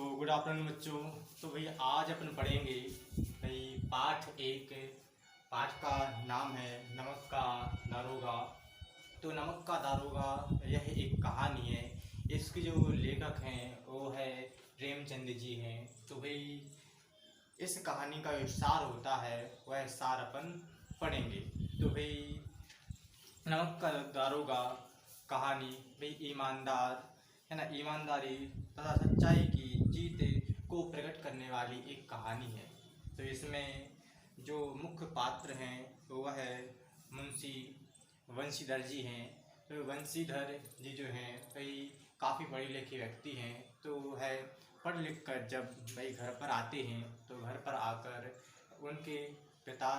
Good afternoon बच्चों। तो भाई आज अपन पढ़ेंगे भाई पाठ एक। पाठ का नाम है नमक का दारोगा। तो नमक का दारोगा यह एक कहानी है। इसके जो लेखक हैं वो है प्रेमचंद जी हैं। तो भाई इस कहानी का जो सार होता है वह सार अपन पढ़ेंगे। तो भाई नमक का दारोगा कहानी भाई ईमानदार है ना, ईमानदारी तथा सच्चाई की जीत को प्रकट करने वाली एक कहानी है। तो इसमें जो मुख्य पात्र हैं वो वह है मुंशी वंशीधर जी हैं। तो वंशीधर जी जो हैं भाई काफ़ी पढ़े लिखे व्यक्ति हैं। तो वह पढ़ लिख कर जब भाई घर पर आते हैं तो घर पर आकर उनके पिता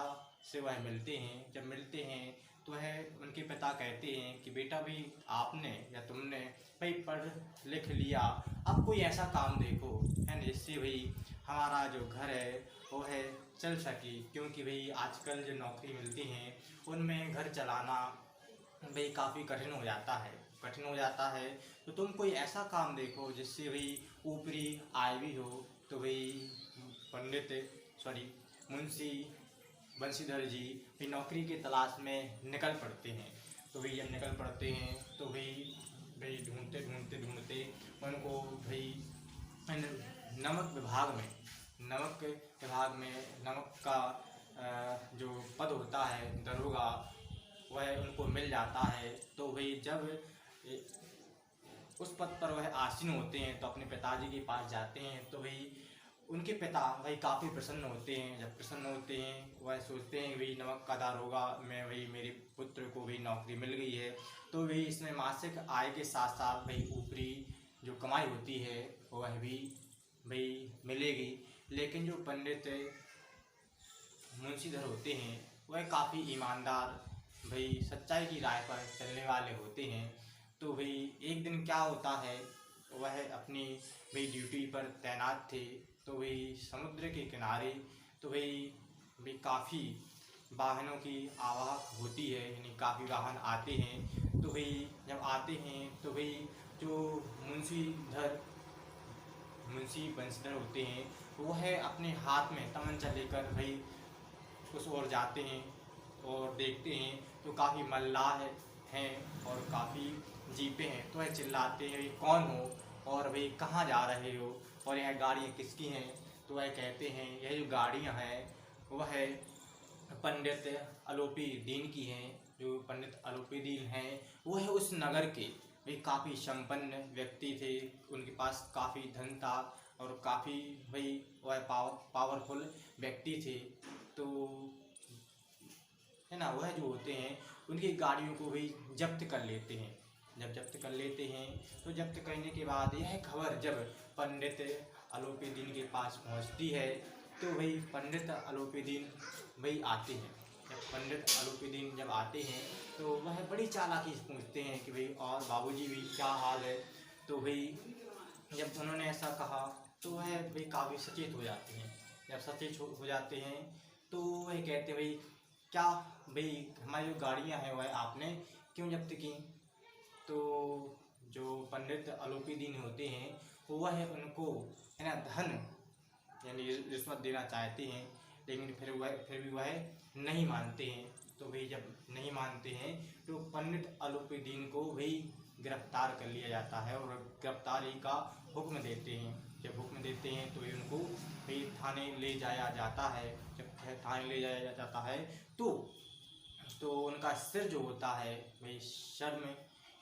से वह मिलते हैं। जब मिलते हैं तो वह उनके पिता कहते हैं कि बेटा भाई आपने या तुमने भाई पढ़ लिख लिया, अब कोई ऐसा काम देखो है ना जिससे भाई हमारा जो घर है वो है चल सके। क्योंकि भाई आजकल जो नौकरी मिलती हैं उनमें घर चलाना भाई काफ़ी कठिन हो जाता है। तो तुम कोई ऐसा काम देखो जिससे भाई ऊपरी आय भी हो। तो भाई मुंशी बंशीधर जी भी नौकरी की तलाश में निकल पड़ते हैं। तो भाई जब निकल पड़ते हैं तो भाई भाई ढूंढते उनको भाई नमक विभाग में नमक का जो पद होता है दरोगा वह उनको मिल जाता है। तो भाई जब उस पद पर वह आसीन होते हैं तो अपने पिताजी के पास जाते हैं। तो भाई उनके पिता भाई काफ़ी प्रसन्न होते हैं। जब प्रसन्न होते हैं वह सोचते हैं भाई नमक का दारोगा में भाई मेरे पुत्र को भी नौकरी मिल गई है। तो भाई इसमें मासिक आय के साथ साथ भाई ऊपरी जो कमाई होती है वह भी भाई मिलेगी। लेकिन जो पंडित मुंशीधर होते हैं वह काफ़ी ईमानदार भाई सच्चाई की राह पर चलने वाले होते हैं। तो भाई एक दिन क्या होता है, वह अपनी भाई ड्यूटी पर तैनात थे। तो भाई समुद्र के किनारे तो भाई काफ़ी वाहनों की आवाज होती है, यानी काफ़ी वाहन आते हैं। तो भाई जब आते हैं तो भाई जो मुंशी बंशीधर होते हैं वो है अपने हाथ में तमंचा लेकर भाई उस ओर जाते हैं और देखते हैं तो काफ़ी मल्लाह हैं और काफ़ी जीपें हैं। तो वह चिल्लाते हैं भाई कौन हो और भाई कहाँ जा रहे हो और यह गाड़ियाँ किसकी हैं। तो वह कहते हैं यह जो गाड़ियाँ हैं वह पंडित आलोपी दीन की हैं। जो पंडित आलोपी दीन हैं वो है उस नगर के भाई काफ़ी संपन्न व्यक्ति थे। उनके पास काफ़ी धन था और काफ़ी भाई वह पावरफुल व्यक्ति थे। तो है ना, वह जो होते हैं उनकी गाड़ियों को भी जब्त कर लेते हैं। जब जब्त कर लेते हैं तो जब्त करने के बाद यह खबर जब पंडित आलोपी दीन के पास पहुंचती है तो भाई पंडित आलोपी दीन भाई आते हैं। जब पंडित आलोपी दीन जब आते हैं तो वह बड़ी चालाकी से पूछते हैं कि भाई और बाबूजी भी क्या हाल है। तो भाई जब उन्होंने ऐसा कहा तो वह भाई काफ़ी सचेत हो जाते हैं। जब सचेत हो जाते हैं तो वह कहते हैं भाई क्या भाई हमारी जो गाड़ियाँ हैं वह आपने क्यों जब्त की। तो जो पंडित आलोपी दीन होते हैं वह उनको है ना धन यानी रिश्वत देना चाहते हैं, लेकिन फिर भी वह नहीं मानते हैं। तो भाई जब नहीं मानते हैं तो पंडित आलोपी दीन को भाई गिरफ्तार कर लिया जाता है और गिरफ्तारी का हुक्म देते हैं। जब हुक्म देते हैं तो उनको भाई थाने ले जाया जाता है। जब थाने ले जाया जाता है तो उनका सिर जो होता है भाई शर्म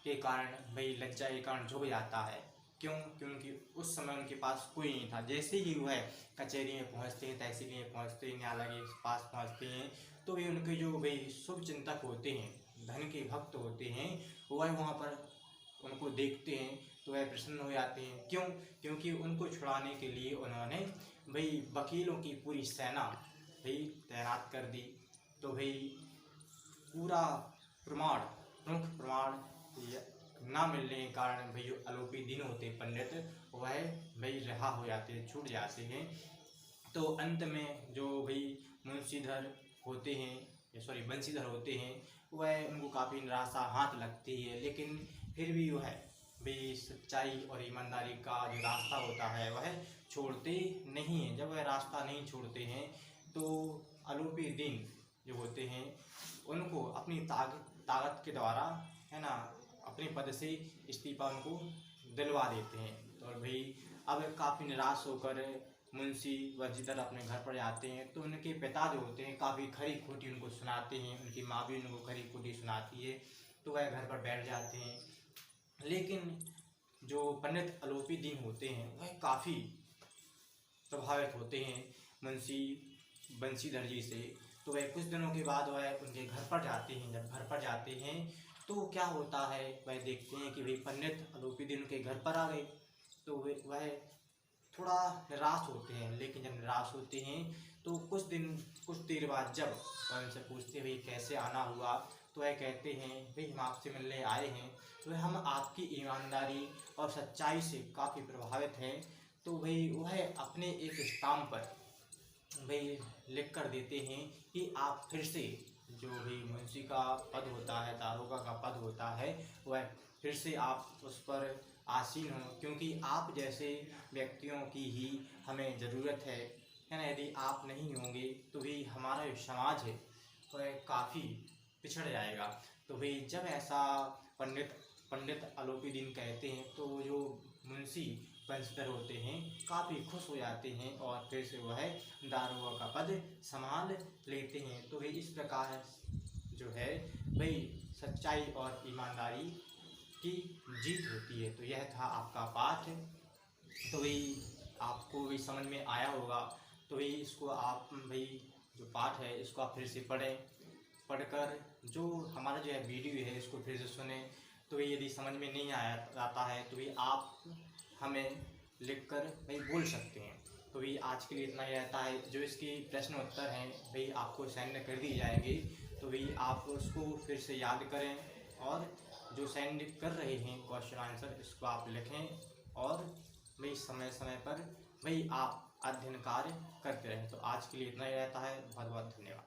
के कारण भाई लज्जा के कारण झुक जाता है। क्यों? क्योंकि उस समय उनके पास कोई नहीं था। जैसे ही वह कचहरी में पहुंचते हैं, तहसील में पहुंचते हैं, न्यायालय के पास पहुंचते हैं तो वे उनके जो भाई शुभ चिंतक होते हैं, धन के भक्त होते हैं, वह वहाँ पर उनको देखते हैं तो वह प्रसन्न हो जाते हैं। क्यों? क्योंकि उनको छुड़ाने के लिए उन्होंने भाई वकीलों की पूरी सेना भाई तैनात कर दी। तो भाई पूरा प्रमुख प्रमाण ना मिलने के कारण भाई जो आलोपी दीन होते पंडित वह भाई रिहा हो जाते हैं, छूट जाते हैं। तो अंत में जो भाई बंशीधर होते हैं वह उनको काफ़ी निराशा हाथ लगती है, लेकिन फिर भी वह भाई सच्चाई और ईमानदारी का जो रास्ता होता है वह छोड़ते नहीं हैं। जब वह रास्ता नहीं छोड़ते हैं तो आरोपी दिन जो होते हैं उनको अपनी ताकत के द्वारा, है ना, अपने पद से इस्तीफा उनको दिलवा देते हैं। तो भाई अब काफ़ी निराश होकर मुंशी वजीदर अपने घर पर जाते हैं तो उनके पिता जो होते हैं काफ़ी खरी खोटी उनको सुनाते हैं, उनकी माँ भी उनको खरी खोटी सुनाती है। तो वह घर पर बैठ जाते हैं। लेकिन जो पंडित आलोपी दिन होते हैं वह काफ़ी प्रभावित होते हैं मुंशी बंशीधर जी से। तो वह कुछ दिनों के बाद वह उनके घर पर जाते हैं। जब घर पर जाते हैं तो क्या होता है, वह देखते हैं कि भाई पंडित आलोपी दिन उनके घर पर आ गए। तो वह थोड़ा निराश होते हैं। लेकिन जब निराश होते हैं तो कुछ देर बाद जब वह उनसे पूछते हैं भाई कैसे आना हुआ, तो वह कहते हैं भाई हम आपसे मिलने आए हैं, तो हम आपकी ईमानदारी और सच्चाई से काफ़ी प्रभावित हैं। तो भाई वह अपने एक स्टाम्प पर भाई लिख कर देते हैं कि आप फिर से जो भी मुंशी का पद होता है, दारोगा का पद होता है, वह फिर से आप उस पर आसीन हों, क्योंकि आप जैसे व्यक्तियों की ही हमें ज़रूरत है ना। यदि आप नहीं होंगे तो भी हमारा जो समाज है वह काफ़ी पिछड़ जाएगा। तो भाई जब ऐसा पंडित आलोपी दिन कहते हैं तो जो मुंशी बंशीधर होते हैं काफ़ी खुश हो जाते हैं और फिर से वह दारोगा का पद संभाल लेते हैं। तो भाई इस प्रकार जो है भाई सच्चाई और ईमानदारी की जीत होती है। तो यह था आपका पाठ। तो भाई आपको भी समझ में आया होगा। तो भाई इसको आप भाई जो पाठ है इसको आप फिर से पढ़ें, पढ़कर जो हमारा जो है वीडियो है इसको फिर से सुने। तो यदि समझ में नहीं आता है तो भाई आप हमें लिखकर भाई बोल सकते हैं। तो भाई आज के लिए इतना ही रहता है। जो इसकी प्रश्न उत्तर हैं भाई आपको सेंड कर दी जाएंगे। तो भाई आप उसको फिर से याद करें और जो सेंड कर रहे हैं क्वेश्चन आंसर इसको आप लिखें और भाई समय समय पर भाई आप अध्ययन कार्य करते रहें। तो आज के लिए इतना ही रहता है। बहुत बहुत धन्यवाद।